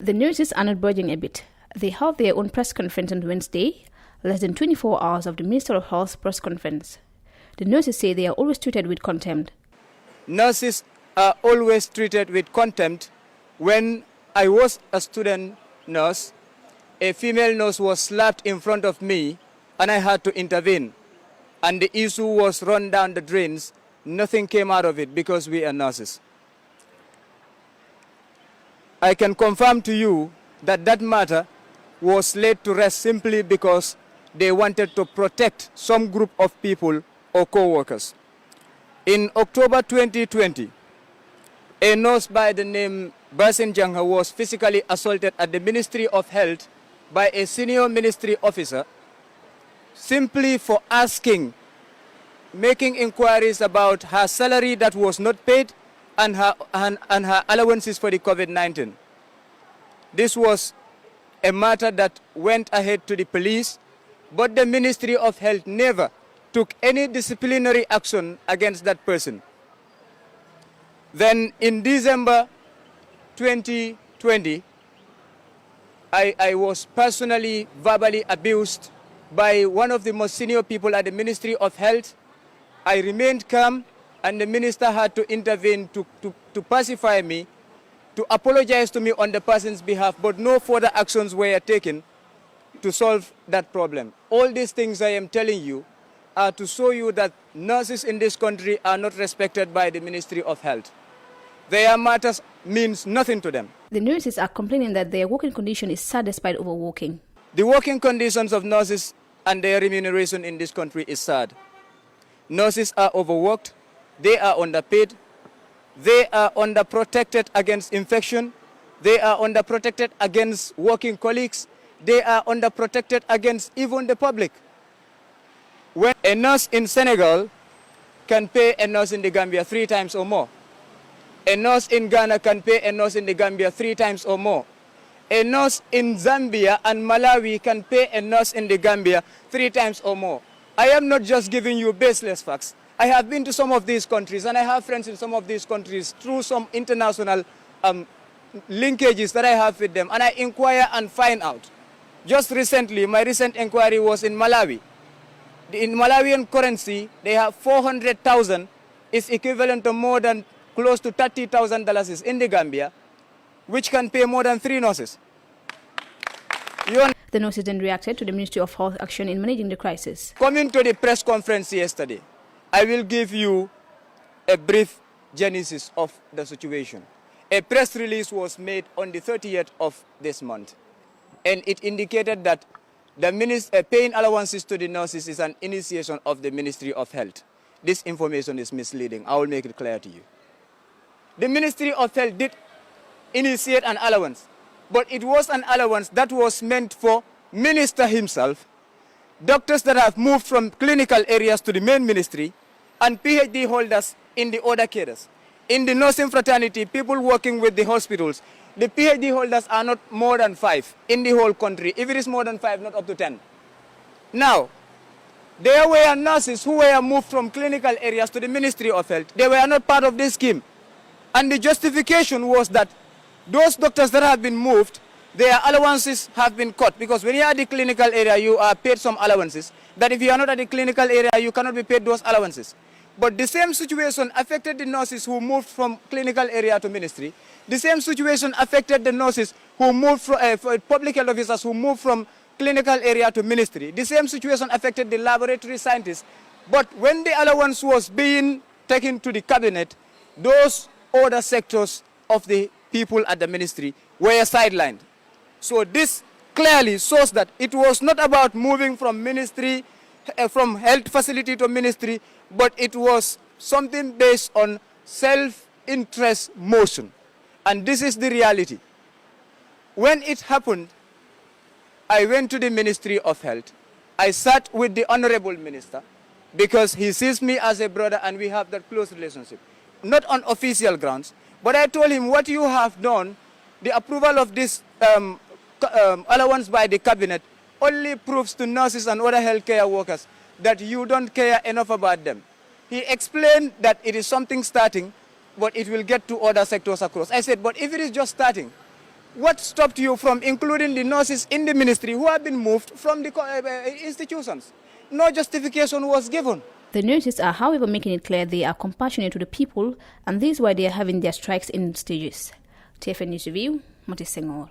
The nurses are not budging a bit. They held their own press conference on Wednesday, less than 24 hours of the Minister of Health's press conference. The nurses say they are always treated with contempt. Nurses are always treated with contempt. When I was a student nurse, a female nurse was slapped in front of me and I had to intervene. And the issue was run down the drains. Nothing came out of it because we are nurses. I can confirm to you that that matter was laid to rest simply because they wanted to protect some group of people or co-workers. In October 2020, a nurse by the name Basin Jangha was physically assaulted at the Ministry of Health by a senior ministry officer simply for making inquiries about her salary that was not paid and her allowances for the COVID-19. This was a matter that went ahead to the police, but the Ministry of Health never took any disciplinary action against that person. Then in December 2020, I was personally verbally abused by one of the most senior people at the Ministry of Health. I remained calm and the minister had to intervene to pacify me, to apologize to me on the person's behalf, but no further actions were taken to solve that problem. All these things I am telling you are to show you that nurses in this country are not respected by the Ministry of Health. Their matters means nothing to them. The nurses are complaining that their working condition is sad despite overworking. The working conditions of nurses and their remuneration in this country is sad. Nurses are overworked, they are underpaid, they are underprotected against infection, they are underprotected against working colleagues, they are underprotected against even the public. When a nurse in Senegal can pay a nurse in the Gambia 3 times or more, a nurse in Ghana can pay a nurse in the Gambia 3 times or more, a nurse in Zambia and Malawi can pay a nurse in the Gambia 3 times or more. I am not just giving you baseless facts. I have been to some of these countries and I have friends in some of these countries through some international linkages that I have with them, and I inquire and find out. Just recently, my recent inquiry was in Malawi. In Malawian currency, they have 400,000 is equivalent to more than close to $30,000 in the Gambia, which can pay more than 3 nurses. The nurses then reacted to the Ministry of Health action in managing the crisis. Coming to the press conference yesterday, I will give you a brief genesis of the situation. A press release was made on the 30th of this month, and it indicated that the paying allowances to the nurses is an initiation of the Ministry of Health. This information is misleading. I will make it clear to you. The Ministry of Health did initiate an allowance, but it was an allowance that was meant for minister himself, doctors that have moved from clinical areas to the main ministry, and PhD holders in the other cadres. In the nursing fraternity, people working with the hospitals, the PhD holders are not more than 5 in the whole country. If it is more than 5, not up to 10. Now, there were nurses who were moved from clinical areas to the Ministry of Health. They were not part of this scheme. And the justification was that those doctors that have been moved, their allowances have been cut, because when you are at the clinical area, you are paid some allowances, that if you are not at the clinical area, you cannot be paid those allowances. But the same situation affected the nurses who moved from clinical area to ministry. The same situation affected the nurses who moved from public health officers who moved from clinical area to ministry. The same situation affected the laboratory scientists. But when the allowance was being taken to the cabinet, those other sectors of the people at the ministry were sidelined. So this clearly shows that it was not about moving from ministry, from health facility to ministry, but it was something based on self-interest motion. And this is the reality. When it happened, I went to the Ministry of Health. I sat with the Honorable Minister because he sees me as a brother and we have that close relationship. Not on official grounds, but I told him what you have done, the approval of this allowance by the cabinet only proves to nurses and other healthcare workers that you don't care enough about them. He explained that it is something starting, but it will get to other sectors across. I said, but if it is just starting, What stopped you from including the nurses in the ministry who have been moved from the institutions? No justification was given. The nurses are, however, making it clear they are compassionate to the people, and this is why they are having their strikes in stages. TFN News Review, Mati Senghor.